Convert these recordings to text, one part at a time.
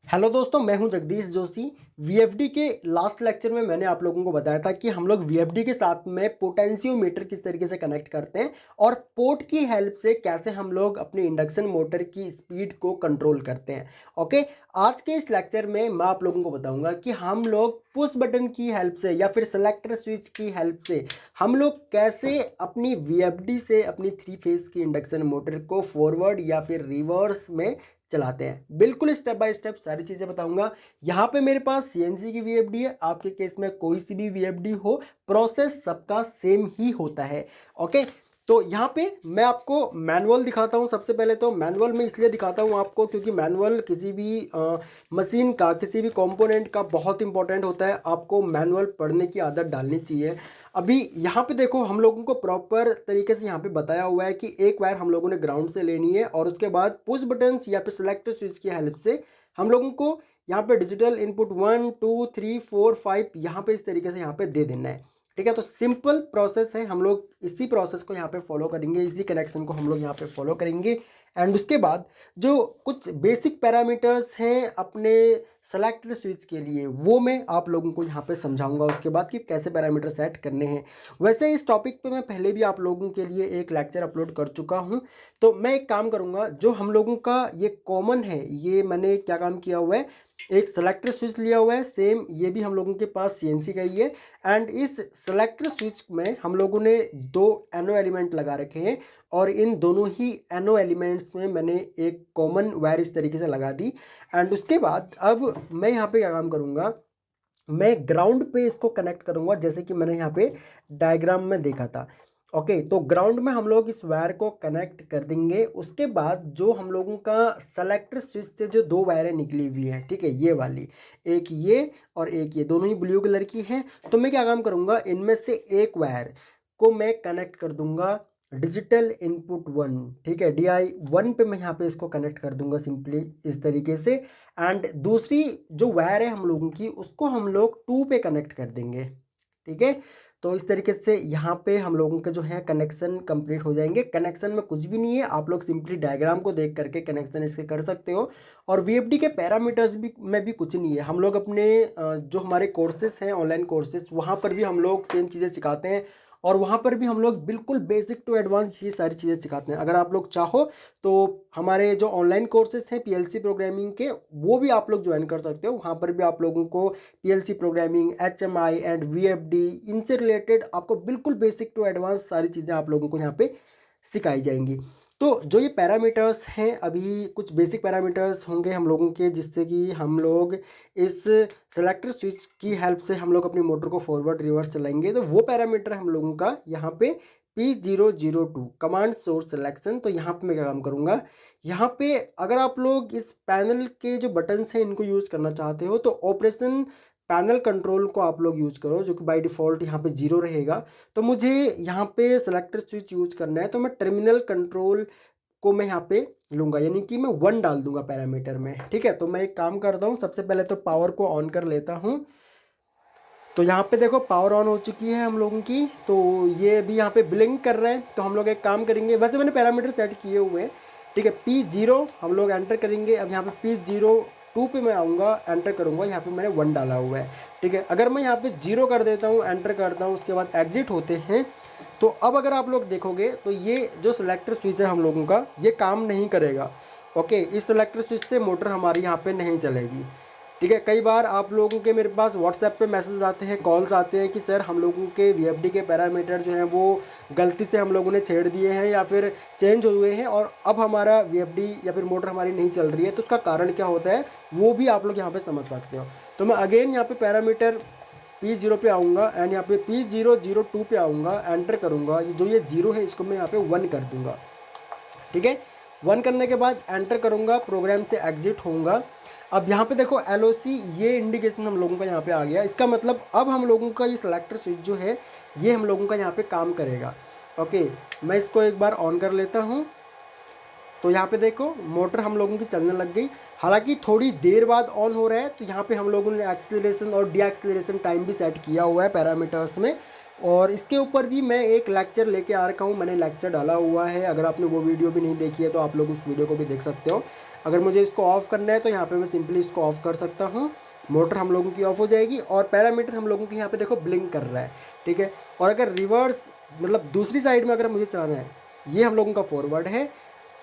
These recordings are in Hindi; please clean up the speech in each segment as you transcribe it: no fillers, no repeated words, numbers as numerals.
हेलो दोस्तों, मैं हूं जगदीश जोशी। वीएफडी के लास्ट लेक्चर में मैंने आप लोगों को बताया था कि हम लोग वीएफडी के साथ में पोटेंशियोमीटर किस तरीके से कनेक्ट करते हैं और पोर्ट की हेल्प से कैसे हम लोग अपनी इंडक्शन मोटर की स्पीड को कंट्रोल करते हैं। ओके, आज के इस लेक्चर में मैं आप लोगों को बताऊंगा कि हम लोग पुश बटन की हेल्प से या फिर सेलेक्टर स्विच की हेल्प से हम लोग कैसे अपनी वीएफडी से अपनी 3 फेज की इंडक्शन मोटर को फॉरवर्ड या फिर रिवर्स में चलाते हैं। बिल्कुल स्टेप बाय स्टेप सारी चीजें बताऊंगा। यहाँ पे मेरे पास सीएनसी की वीएफडी है, आपके केस में कोई सी भी वीएफडी हो, प्रोसेस सबका सेम ही होता है। ओके, तो यहाँ पे मैं आपको मैनुअल दिखाता हूँ। सबसे पहले तो मैनुअल में इसलिए दिखाता हूँ आपको क्योंकि मैनुअल किसी भी मशीन का, किसी भी कंपोनेंट का बहुत इंपॉर्टेंट होता है। आपको मैनुअल पढ़ने की आदत डालनी चाहिए। अभी यहाँ पे देखो, हम लोगों को प्रॉपर तरीके से यहाँ पे बताया हुआ है कि एक वायर हम लोगों ने ग्राउंड से लेनी है और उसके बाद पुश बटन्स या फिर सेलेक्टर स्विच की हेल्प से हम लोगों को यहाँ पे डिजिटल इनपुट 1 2 3 4 5 यहाँ पे इस तरीके से यहाँ पे दे देना है। ठीक है, तो सिंपल प्रोसेस है। हम लोग इसी प्रोसेस को यहाँ पे फॉलो करेंगे, इसी कनेक्शन को हम लोग यहाँ पे फॉलो करेंगे। एंड उसके बाद जो कुछ बेसिक पैरामीटर्स हैं अपने सेलेक्टर स्विच के लिए, वो मैं आप लोगों को यहाँ पे समझाऊंगा उसके बाद कि कैसे पैरामीटर सेट करने हैं। वैसे इस टॉपिक पे मैं पहले भी आप लोगों के लिए एक लेक्चर अपलोड कर चुका हूँ। तो मैं एक काम करूँगा, जो हम लोगों का ये कॉमन है, ये मैंने क्या काम किया हुआ है, एक सेलेक्टर स्विच लिया हुआ है, सेम ये भी हम लोगों के पास सीएनसी का ही है। एंड इस सेलेक्टर स्विच में हम लोगों ने 2 NO एलिमेंट लगा रखे हैं और इन दोनों ही NO एलिमेंट्स में मैंने एक कॉमन वायर इस तरीके से लगा दी। एंड उसके बाद अब मैं यहाँ पे क्या काम करूँगा, मैं ग्राउंड पे इसको कनेक्ट करूँगा जैसे कि मैंने यहाँ पे डायग्राम में देखा था। ओके, तो ग्राउंड में हम लोग इस वायर को कनेक्ट कर देंगे। उसके बाद जो हम लोगों का सेलेक्टर स्विच से जो 2 वायरें निकली हुई हैं, ठीक है, ये वाली, एक ये और एक ये, दोनों ही ब्लू कलर की हैं। तो मैं क्या काम करूँगा, इनमें से एक वायर को मैं कनेक्ट कर दूंगा डिजिटल इनपुट 1, ठीक है, DI 1 पे मैं यहाँ पे इसको कनेक्ट कर दूंगा सिंपली इस तरीके से। एंड दूसरी जो वायर है हम लोगों की, उसको हम लोग 2 पे कनेक्ट कर देंगे। ठीक है, तो इस तरीके से यहाँ पे हम लोगों के जो है कनेक्शन कंप्लीट हो जाएंगे। कनेक्शन में कुछ भी नहीं है, आप लोग सिंपली डायग्राम को देख करके कनेक्शन इसके कर सकते हो। और वीएफडी के पैरामीटर्स भी में भी कुछ नहीं है। हम लोग अपने जो हमारे कोर्सेज हैं, ऑनलाइन कोर्सेज, वहाँ पर भी हम लोग सेम चीज़ें सिखाते हैं और वहाँ पर भी हम लोग बिल्कुल बेसिक टू एडवांस ये सारी चीज़ें सिखाते हैं। अगर आप लोग चाहो तो हमारे जो ऑनलाइन कोर्सेज हैं पीएलसी प्रोग्रामिंग के, वो भी आप लोग ज्वाइन कर सकते हो। वहाँ पर भी आप लोगों को PLC programming, HMI and VFD, इनसे रिलेटेड आपको बिल्कुल बेसिक टू एडवांस सारी चीज़ें आप लोगों को यहाँ पे सिखाई जाएंगी। तो जो ये पैरामीटर्स हैं, अभी कुछ बेसिक पैरामीटर्स होंगे हम लोगों के, जिससे कि हम लोग इस सेलेक्टर स्विच की हेल्प से हम लोग अपनी मोटर को फॉरवर्ड रिवर्स चलाएंगे। तो वो पैरामीटर हम लोगों का यहाँ पे P002 कमांड सोर्स सिलेक्शन। तो यहाँ पे मैं क्या काम करूँगा, यहाँ पे अगर आप लोग इस पैनल के जो बटन्स हैं इनको यूज़ करना चाहते हो तो ऑपरेशन पैनल कंट्रोल को आप लोग यूज़ करो, जो कि बाय डिफ़ॉल्ट यहाँ पे 0 रहेगा। तो मुझे यहाँ पे सेलेक्टर स्विच यूज़ करना है, तो मैं टर्मिनल कंट्रोल को मैं यहाँ पे लूँगा, यानी कि मैं 1 डाल दूंगा पैरामीटर में। ठीक है, तो मैं एक काम करता हूँ, सबसे पहले तो पावर को ऑन कर लेता हूँ। तो यहाँ पे देखो पावर ऑन हो चुकी है हम लोगों की, तो ये भी यहाँ पे ब्लिंक कर रहे हैं। तो हम लोग एक काम करेंगे, वैसे मैंने पैरामीटर सेट किए हुए हैं, ठीक है, P0 हम लोग एंटर करेंगे। अब यहाँ पे P02 पे मैं आऊँगा, एंटर करूँगा, यहाँ पे मैंने 1 डाला हुआ है। ठीक है, अगर मैं यहाँ पे 0 कर देता हूँ, एंटर करता हूँ, उसके बाद एग्जिट होते हैं, तो अब अगर आप लोग देखोगे तो ये जो सिलेक्टर स्विच है हम लोगों का, ये काम नहीं करेगा। ओके, इस सिलेक्टर स्विच से मोटर हमारी यहाँ पे नहीं चलेगी। ठीक है, कई बार आप लोगों के मेरे पास व्हाट्सएप पे मैसेज आते हैं, कॉल्स आते हैं कि सर हम लोगों के वीएफडी के पैरामीटर जो हैं वो गलती से हम लोगों ने छेड़ दिए हैं या फिर चेंज हुए हैं और अब हमारा वीएफडी या फिर मोटर हमारी नहीं चल रही है। तो उसका कारण क्या होता है वो भी आप लोग यहाँ पे समझ सकते हो। तो मैं अगेन यहाँ पे पैरामीटर P0 पे आऊँगा एंड यहाँ पे P002 पे आऊँगा, एंटर करूँगा, जो ये 0 है इसको मैं यहाँ पे 1 कर दूँगा। ठीक है, 1 करने के बाद एंटर करूँगा, प्रोग्राम से एग्जिट होऊंगा। अब यहाँ पे देखो LOC, ये इंडिकेशन हम लोगों का यहाँ पे आ गया। इसका मतलब अब हम लोगों का ये सेलेक्टर स्विच जो है ये हम लोगों का यहाँ पे काम करेगा। ओके, मैं इसको एक बार ऑन कर लेता हूँ। तो यहाँ पे देखो मोटर हम लोगों की चलने लग गई, हालांकि थोड़ी देर बाद ऑन हो रहा है। तो यहाँ पे हम लोगों ने एक्सीलरेशन और डी एक्सीलरेशन टाइम भी सेट किया हुआ है पैरामीटर्स में, और इसके ऊपर भी मैं एक लेक्चर लेके आ रखा हूँ, मैंने लेक्चर डाला हुआ है। अगर आपने वो वीडियो भी नहीं देखी है तो आप लोग उस वीडियो को भी देख सकते हो। अगर मुझे इसको ऑफ़ करना है तो यहाँ पे मैं सिंपली इसको ऑफ़ कर सकता हूँ, मोटर हम लोगों की ऑफ हो जाएगी और पैरामीटर हम लोगों के यहाँ पे देखो ब्लिंक कर रहा है, ठीक है। और अगर रिवर्स मतलब दूसरी साइड में अगर मुझे चलाना है, ये हम लोगों का फॉरवर्ड है,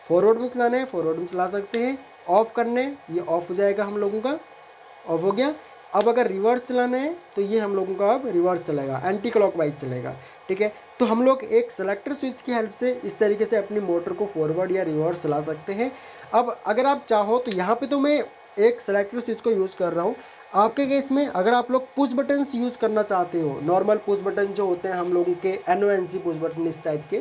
फॉरवर्ड में चलाना है फॉरवर्ड में चला सकते हैं, ऑफ़ करने ये ऑफ़ हो जाएगा हम लोगों का, ऑफ हो गया। अब अगर रिवर्स चलाना है तो ये हम लोगों का अब रिवर्स चलेगा, एंटी क्लॉकवाइज चलेगा, ठीक है। तो हम लोग एक सेलेक्टर स्विच की हेल्प से इस तरीके से अपनी मोटर को फॉरवर्ड या रिवर्स चला सकते हैं। अब अगर आप चाहो तो यहाँ पे तो मैं एक सेलेक्टर स्विच को यूज़ कर रहा हूँ, आपके केस में अगर आप लोग पुश बटन्स यूज़ करना चाहते हो, नॉर्मल पुश बटन जो होते हैं हम लोगों के NONC पुश बटन इस टाइप के,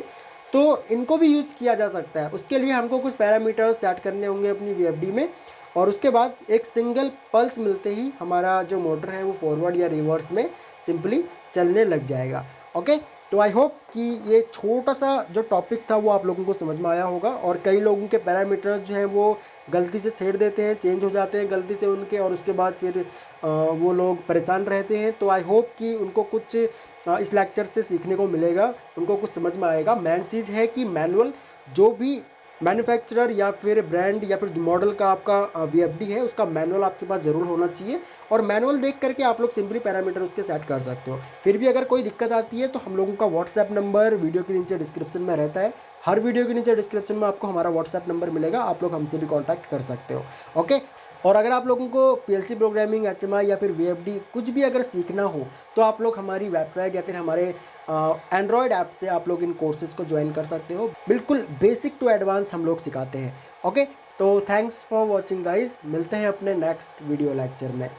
तो इनको भी यूज़ किया जा सकता है। उसके लिए हमको कुछ पैरामीटर्स सेट करने होंगे अपनी VFD में, और उसके बाद एक सिंगल पल्स मिलते ही हमारा जो मोटर है वो फॉरवर्ड या रिवर्स में सिंपली चलने लग जाएगा। ओके, तो आई होप कि ये छोटा सा जो टॉपिक था वो आप लोगों को समझ में आया होगा। और कई लोगों के पैरामीटर्स जो हैं वो गलती से छेड़ देते हैं, चेंज हो जाते हैं गलती से उनके, और उसके बाद फिर वो लोग परेशान रहते हैं। तो आई होप कि उनको कुछ इस लेक्चर से सीखने को मिलेगा, उनको कुछ समझ में आएगा। मेन चीज़ है कि मैनुअल जो भी मैन्युफैक्चरर या फिर ब्रांड या फिर मॉडल का आपका VFD है उसका मैनुअल आपके पास ज़रूर होना चाहिए, और मैनुअल देख करके आप लोग सिंपली पैरामीटर उसके सेट कर सकते हो। फिर भी अगर कोई दिक्कत आती है तो हम लोगों का व्हाट्सएप नंबर वीडियो के नीचे डिस्क्रिप्शन में रहता है, हर वीडियो के नीचे डिस्क्रिप्शन में आपको हमारा व्हाट्सएप नंबर मिलेगा, आप लोग हमसे भी कॉन्टैक्ट कर सकते हो। ओके, और अगर आप लोगों को PLC प्रोग्रामिंग, HMI या फिर VFD कुछ भी अगर सीखना हो तो आप लोग हमारी वेबसाइट या फिर हमारे एंड्रॉयड ऐप से आप लोग इन कोर्सेज को ज्वाइन कर सकते हो। बिल्कुल बेसिक टू एडवांस हम लोग सिखाते हैं। ओके, तो थैंक्स फॉर वॉचिंग गाइज, मिलते हैं अपने नेक्स्ट वीडियो लेक्चर में।